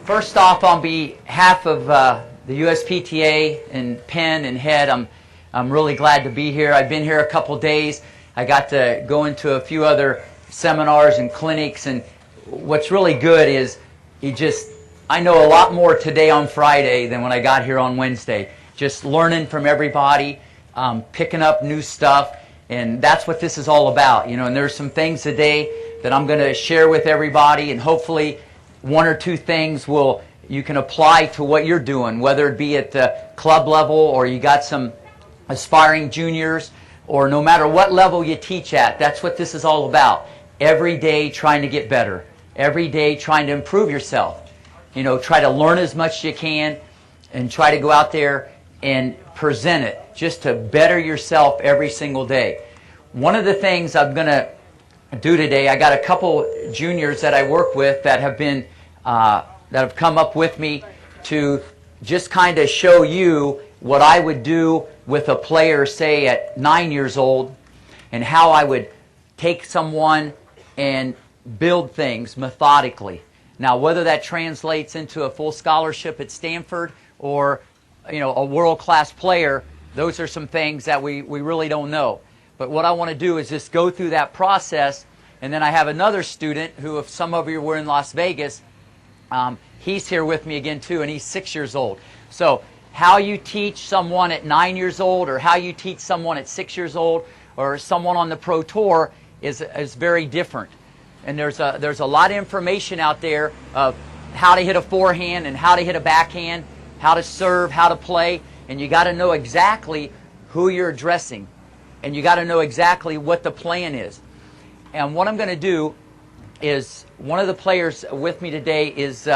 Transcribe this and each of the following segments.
First off, on behalf of the USPTA and Penn and Head, I'm really glad to be here. I've been here a couple days. I got to go into a few other seminars and clinics, and what's really good is I know a lot more today on Friday than when I got here on Wednesday. Just learning from everybody, picking up new stuff, and that's what this is all about. You know, and there's some things today that I'm going to share with everybody, and hopefully one or two things you can apply to what you're doing, whether it be at the club level or you got some aspiring juniors, or no matter what level you teach at. That's what this is all about. Every day trying to get better. Every day trying to improve yourself. You know, try to learn as much as you can and try to go out there and present it just to better yourself every single day. One of the things I'm going to do today, I got a couple juniors that I work with that have come up with me to just kind of show you what I would do with a player, say at 9 years old, and how I would take someone and build things methodically. Now, whether that translates into a full scholarship at Stanford or, you know, a world-class player, those are some things that we really don't know. But what I want to do is just go through that process. And then I have another student who, if some of you were in Las Vegas, he's here with me again too, and he's 6 years old. So how you teach someone at 9 years old, or how you teach someone at 6 years old, or someone on the Pro Tour is very different. And there's a lot of information out there of how to hit a forehand and how to hit a backhand, how to serve, how to play, and you got to know exactly who you're addressing, and you got to know exactly what the plan is. And what I'm going to do is, one of the players with me today is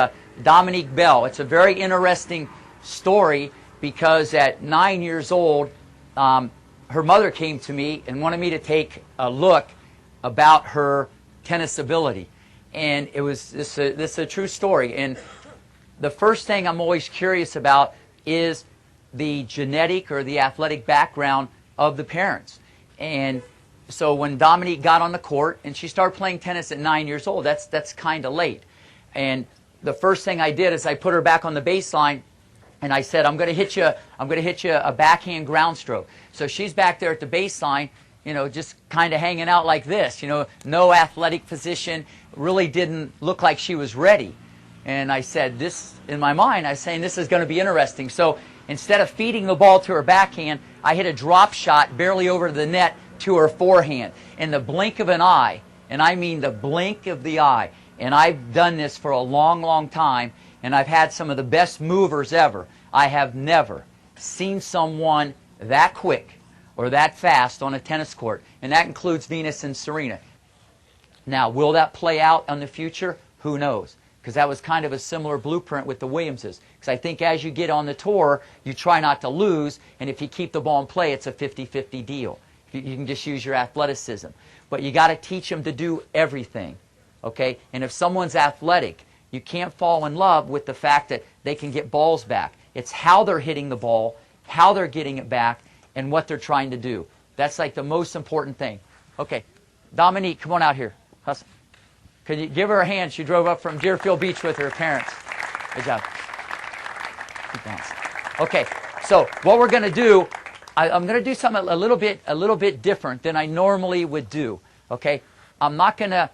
Dominique Bell. It's a very interesting story because at 9 years old, her mother came to me and wanted me to take a look about her tennis ability. And this is a true story. And the first thing I'm always curious about is the genetic or the athletic background of the parents. And so when Dominique got on the court and she started playing tennis at 9 years old, that's kind of late. And the first thing I did is I put her back on the baseline, and I said, I'm going to hit you a backhand ground stroke. So she's back there at the baseline, you know, just kind of hanging out like this, you know, no athletic position, really didn't look like she was ready. And I said, in my mind, I was saying, this is going to be interesting. So instead of feeding the ball to her backhand, I hit a drop shot barely over the net to her forehand in the blink of an eye, and I mean the blink of the eye. And I've done this for a long, long time, and I've had some of the best movers ever. I have never seen someone that quick or that fast on a tennis court, and that includes Venus and Serena. Now, will that play out in the future? Who knows? Because that was kind of a similar blueprint with the Williamses. Because I think as you get on the tour, you try not to lose, and if you keep the ball in play, it's a 50-50 deal. You can just use your athleticism. But you got to teach them to do everything, okay? And if someone's athletic, you can't fall in love with the fact that they can get balls back. It's how they're hitting the ball, how they're getting it back, and what they're trying to do. That's like the most important thing. Okay, Dominique, come on out here. Hustle. Could you give her a hand? She drove up from Deerfield Beach with her parents. Good job. Keep bouncing. Okay, so what we're going to do, I'm going to do something a little bit different than I normally would do. Okay, I'm not going to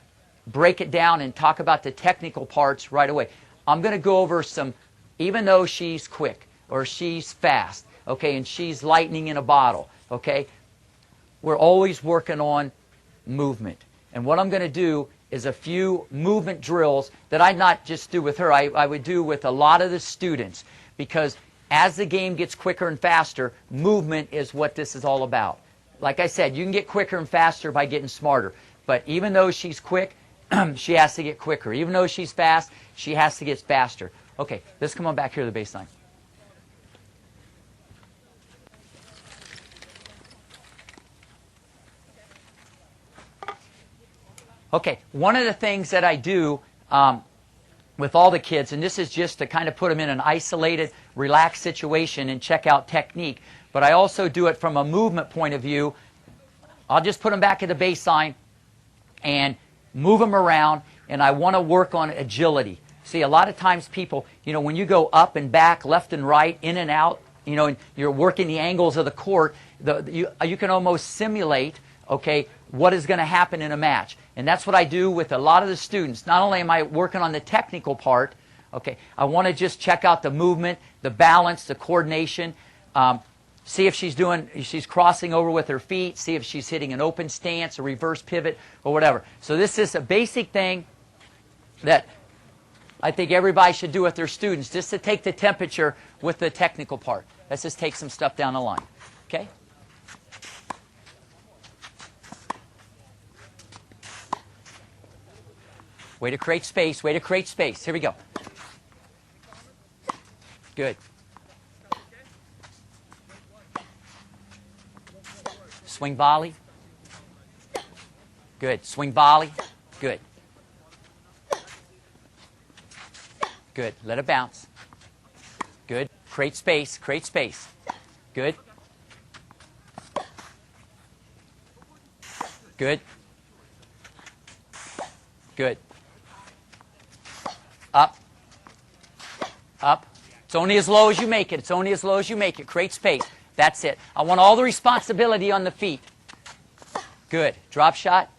break it down and talk about the technical parts right away. I'm going to go over some, even though she's quick or she's fast, okay, and she's lightning in a bottle, okay, we're always working on movement. And what I'm going to do is a few movement drills that I'd not just do with her, I would do with a lot of the students, because as the game gets quicker and faster, movement is what this is all about. Like I said, you can get quicker and faster by getting smarter. But even though she's quick, she has to get quicker. Even though she's fast, she has to get faster. Okay, let's come on back here to the baseline. Okay, one of the things that I do with all the kids, and this is just to kind of put them in an isolated, relaxed situation and check out technique, but I also do it from a movement point of view. I'll just put them back at the baseline and move them around, and I want to work on agility. See, a lot of times people, when you go up and back, left and right, in and out, and you're working the angles of the court, you can almost simulate, okay, what is going to happen in a match. And that's what I do with a lot of the students. Not only am I working on the technical part, okay, I want to just check out the movement, the balance, the coordination, see if she's crossing over with her feet, see if she's hitting an open stance, a reverse pivot, or whatever. So this is a basic thing that I think everybody should do with their students, just to take the temperature with the technical part. Let's just take some stuff down the line. Okay? Way to create space, way to create space. Here we go. Good. Swing volley. Good. Swing volley. Good. Good. Let it bounce. Good. Create space. Create space. Good. Good. Good. Up. Up. It's only as low as you make it. It's only as low as you make it. Create space. That's it. I want all the responsibility on the feet. Good. Drop shot.